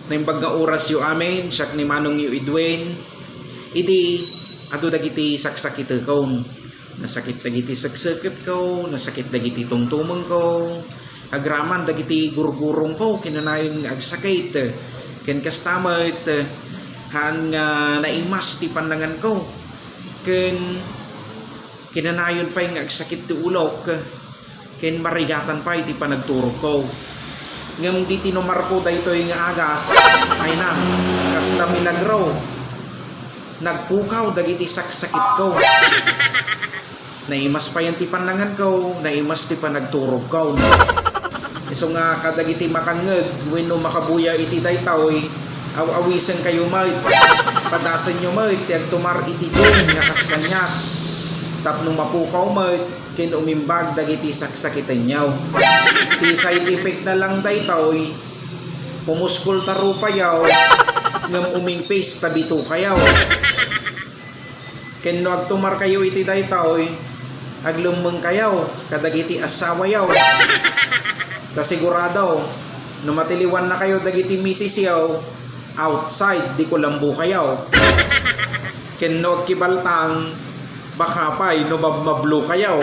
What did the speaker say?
naimbag nga oras yu amin, siyak ni Manong yu Edwin, idi, ato dagiti saksakit ko, nasakit dagiti saksakit ko, nasakit dagiti tungtumong ko, agraman dagiti gurgurong ko, kinanayon nga agsakit, ken kastamot, han nga naimas ti pandangan ko, ken kinanayon pa yung agsakit ti ulok, ken marigatan pa iti panagturog ko. Ngam di tinumar ko dahito yung agas, ay na, kasta milagro, nagpukaw dagiti saksakit ko. Naimas pa yung ti pandangan ko, naimas ti panagturog ko. So nga kadagiti makangeg, wenno makabuya iti daytoy, aw-awisan kayo mayt, padasan nyo mayt, tiag tumar iti dyan, nga kaskanyat. Tapnong mapukaw mayt, ken umimbag dagiti saksakitan nyaw. Ti side effect na lang daytoy, pumuskul taro payaw, ngam umingpis tabito kayaw. Ken no agtumar kayo iti daytoy, aglumeng kayaw, kadagiti asawa yaw. Ta sigurado, no matiliwan na kayo dagiti misis yaw, outside di ko lambo kayaw. Ken no kibaltang, baka pa'y no mablo kayaw.